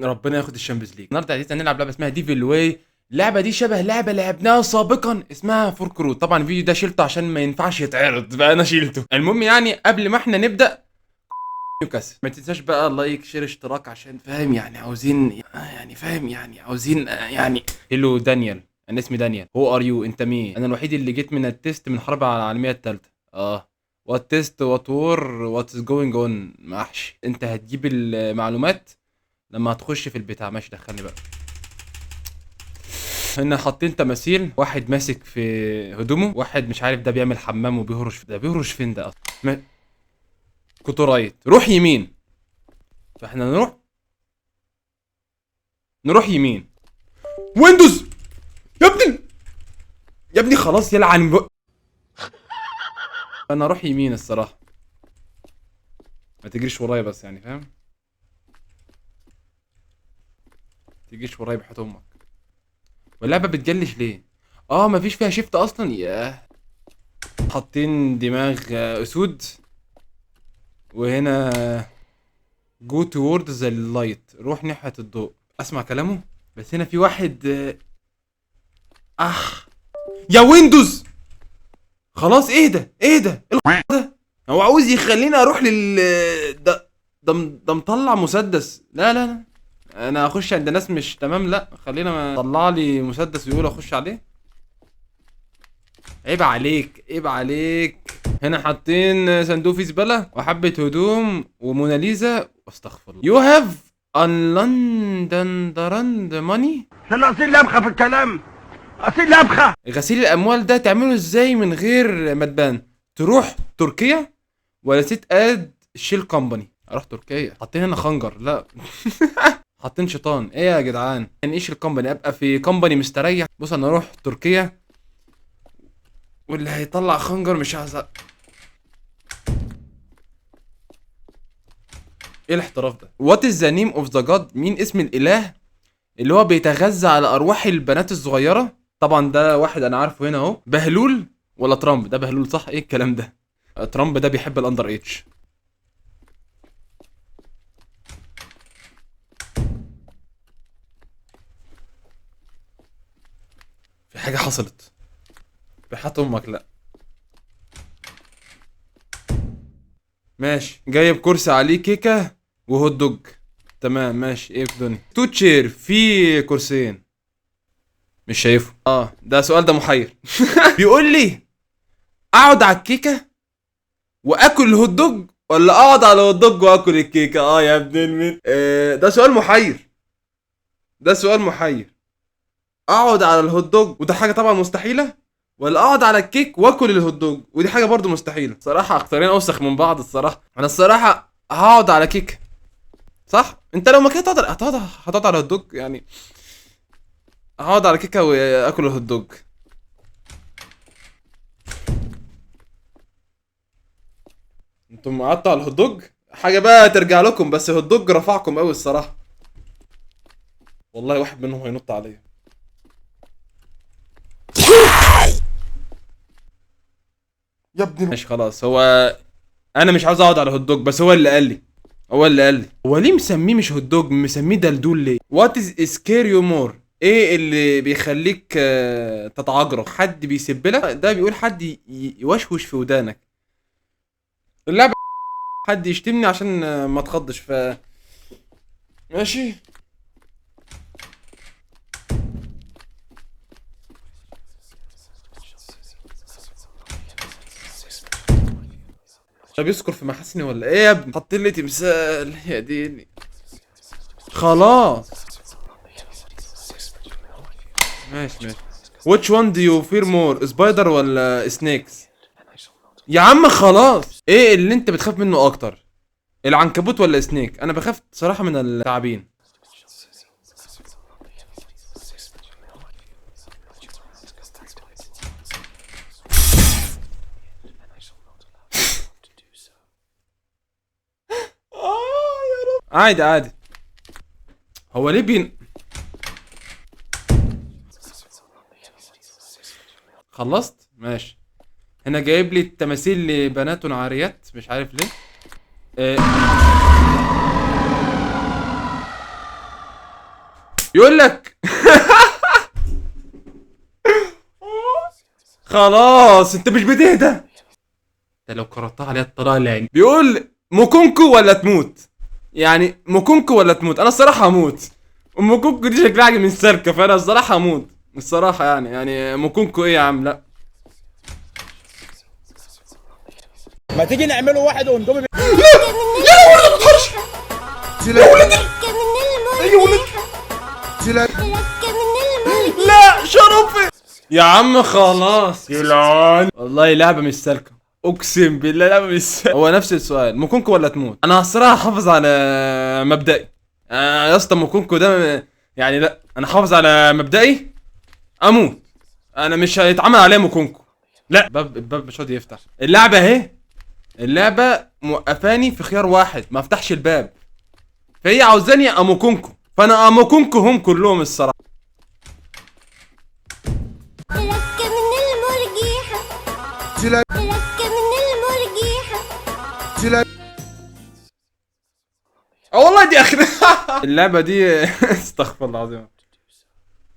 ربنا ياخد الشامبيونز ليج. النهارده عايزين نلعب لعبه اسمها ديفل واي. اللعبه دي شبه لعبه لعبناها سابقا اسمها فورك رود. طبعا الفيديو ده شيلته عشان ما ينفعش يتعرض، بقى انا شيلته. المهم يعني قبل ما احنا نبدا نيوكاسل، ما تنساش بقى لايك شير اشتراك، عشان فاهم يعني عاوزين فاهم يعني عاوزين هلو دانيال، انا اسمي دانيال. هو ار يو، انت مين؟ انا الوحيد اللي جيت من التيست من الحرب العالميه الثالثه. وات تيست وات وور وات از جوينج اون محشي. انت هتجيب المعلومات لما هتخش في البتاع. ماشي دخلني بقى. هنا حاطين تماثيل، واحد ماسك في هدومه، واحد مش عارف ده بيعمل حمام وبيهرش. ده بيهرش فين ده اصلا؟ كنت رايت، روح يمين. فاحنا نروح يمين. ويندوز يا ابني، يا ابني خلاص يلعن انا اروح يمين الصراحه. ما تجريش ورايا بس يعني فاهم، تجيش ورايا بحياة امك. واللعبه بتجلش ليه؟ مفيش فيها شيفت اصلا. ياه، حاطين دماغ اسود، وهنا جو توورد ذا اللايت، روح ناحيه الضوء. اسمع كلامه. بس هنا في واحد اخ يا ويندوز. خلاص ايه ده ده هو عاوز يخليني اروح ده مطلع مسدس. لا انا اخش عند ناس مش تمام. لا خلينا، ما طلع لي مسدس ويقول اخش عليه. عيب عليك عيب عليك. هنا حاطين صندوق فيه زباله وحبه هدوم وموناليزا. استغفر الله. يو هاف ان لندن درند ماني. انا اصيل لبخه في الكلام، اصيل لبخه. غسيل الاموال ده تعمله ازاي من غير ما تبان؟ تروح تركيا ولا سيت اد شيل كومباني؟ اروح تركيا. حاطين هنا خنجر، لا حاطين شيطان. ايه يا جدعان؟ يعني ايش الكومباني؟ ابقى في كومباني مستريح. بص انا اروح تركيا واللي هيطلع خنجر مش هزق. ايه الاحتراف ده؟ وات از ذا نيم اوف ذا جاد؟ مين اسم الاله اللي هو بيتغذى على ارواح البنات الصغيره؟ طبعا ده واحد انا عارفه هنا اهو. بهلول ولا ترامب؟ ده بهلول صح. ايه الكلام ده؟ ترامب ده بيحب الاندر ايدج. في حاجه حصلت بحياة امك. لا ماشي، جايب كرسي عليه كيكه وهوت دوج. تمام ماشي. ايه في الدنيا؟ تو تشير، في كرسيين مش شايفه. ده سؤال، ده محير. بيقول لي اقعد على الكيكه واكل الهوت دوج، ولا اقعد على الهوت دوج واكل الكيكه؟ يا ابن المين. ده سؤال محير، ده سؤال محير. اقعد على الهوت دوج وده حاجه طبعا مستحيله، ولا اقعد على الكيك واكل الهوت دوج ودي حاجه برضو مستحيله. صراحه اختارين اوسخ من بعض الصراحه. انا الصراحه هقعد على كيك. صح؟ انت لو ما كنت هتقعد على الهوت دوج يعني. هقعد على كيكه واكل الهوت دوج. انتم قعدتوا على الهوت دوج، حاجه بقى ترجع لكم، بس الهوت دوج رفعكم قوي الصراحه. والله واحد منهم هينط عليا. يا ابني ماشي خلاص. هو انا مش عاوز اقعد على هوت دوج، بس هو اللي قال لي هو ليه مسميه مش هوت دوج، مسميه دلدول ليه؟ وات از سكير يو مور؟ ايه اللي بيخليك تتعجرف؟ حد بيسب لك؟ ده بيقول حد يوشوش في ودانك. اللعبه حد يشتمني عشان ما تخضش. ماشي. طب يذكر في محاسني ولا ايه يا ابني؟ حط لي تمثال يا ديني. خلاص ماشي. which one do you fear more, سبايدر ولا سنيكس؟ يا عم خلاص. ايه اللي انت بتخاف منه اكتر، العنكبوت ولا سنيك؟ انا بخاف صراحة من الثعابين. عادي. هو ليه خلصت ماشي. هنا جايب لي التماثيل لبنات عاريات مش عارف ليه. يقول لك خلاص انت مش بتهدى. انت لو قرأتها عليها الطلاق العين بيقول موكونكو ولا تموت. يعني موكونكو ولا تموت. انا الصراحه هموت. موكونكو دي شكلها عجب من السركه، فانا الصراحه هموت الصراحه. يعني موكونكو ايه يا عم؟ لا ما تيجي نعمله واحد واندومي يا ولد ما تحرش يا ولد يا ولد لا شرفي يا عم خلاص يلعن. والله لعبه مش سالكه، اقسم بالله لعبه مش سالكه. هو نفس السؤال، موكونكو ولا تموت؟ انا الصراحه حافظ على مبدئي. يا اسطى موكونكو ده يعني لا، انا حافظ على مبدئي. اموت. انا مش هيتعمل عليا موكونكو. لا الباب مش راضي يفتح. اللعبه اهي، اللعبه موقفاني في خيار واحد، ما افتحش الباب، فهي عاوزاني اموكونكو، فانا اموكونكو هم كلهم الصراحه. والله دي اخر اللعبه دي استغفر الله العظيم.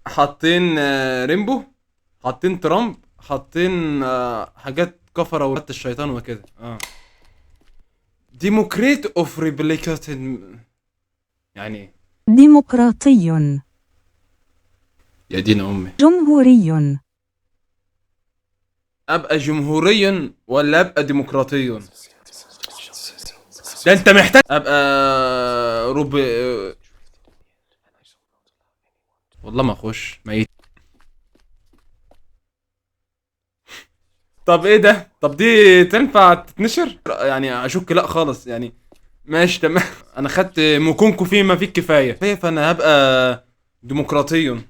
حاطين ريمبو، حاطين ترامب، حاطين حاجات كفره ورات الشيطان وكده. ديموكريت اوف ريبليكاتد يعني ايه؟ ديمقراطي. يا دين امي. جمهوري. ابقى جمهوريا ولا ابقى ديمقراطيا؟ ده انت محتاج ابقى والله ما اخش ميت. طب ايه ده؟ طب دي تنفع تتنشر؟ يعني اشك لا خالص يعني. ماشي تمام. انا خدت موكونكو فيما فيه الكفايه، فانا هبقى ديمقراطيا.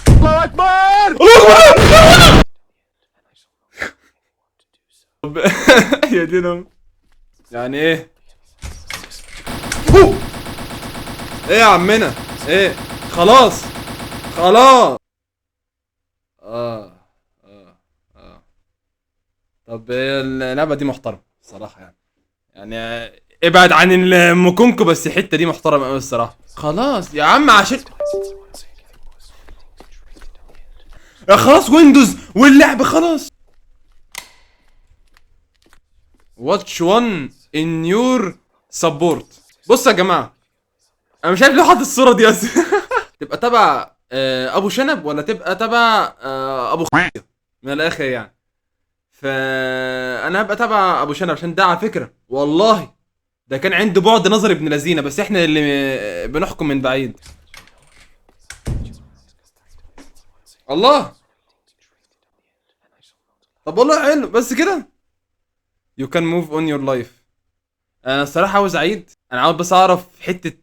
الله اكبر. طب يا دينو يعني ايه؟ ايه يا عمنا؟ ايه؟ خلاص خلاص. طب اللعبه دي محترمه الصراحه يعني ابعد عن الموكونكو، بس الحته دي محترمه قوي الصراحه. خلاص يا عم عشان يا خلاص ويندوز واللعبه خلاص. واتش وان ان يور سبورت. بصوا يا جماعه، انا مش عارف ليه حاطط الصوره دي اصلا. تبقى تبع ابو شنب ولا تبقى تبع ابو من الاخر يعني. فانا هبقى تبع ابو شنب عشان ده على فكره والله ده كان عنده بعد نظر ابن لذينه، بس احنا اللي بنحكم من بعيد. الله. طب والله حلو بس كده. You can move on your life. انا الصراحه عاوز اعيد. انا عاوز بس اعرف حته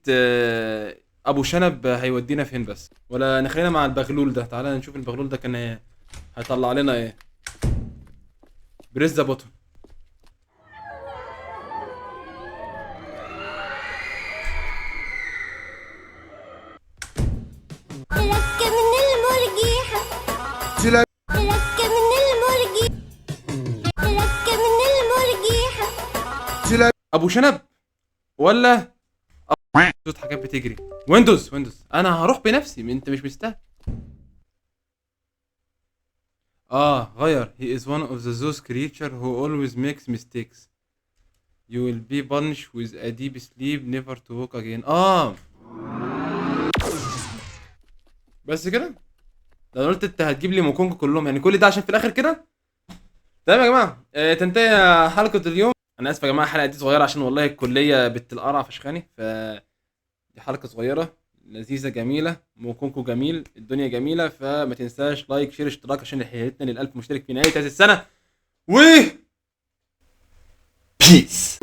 ابو شنب هيودينا فين بس، ولا نخلينا مع البغلول ده. تعالى نشوف البغلول ده كان هيطلع لنا ايه. بريس ذا بوتون. ابو شنب ولا صوت حاجات بتجري. ويندوز انا هروح بنفسي، انت مش مستاهل. غير. he is one of those creature who always makes mistakes. You will be punished with a deep sleep never to walk again. بس كده. ده انا قلت انت هتجيب لي موكونكو كلهم، يعني كل ده عشان في الاخر كده. تمام يا جماعه، تنتهي حلقه اليوم. انا اسف يا جماعه الحلقه دي صغيره عشان والله الكليه بنت القرع فشخاني، دي حلقه صغيره لذيذه جميله. موكونكو جميل، الدنيا جميله، فما تنساش لايك شير اشتراك عشان حياتنا لل1000 مشترك في نهايه هذه السنه. و بيس.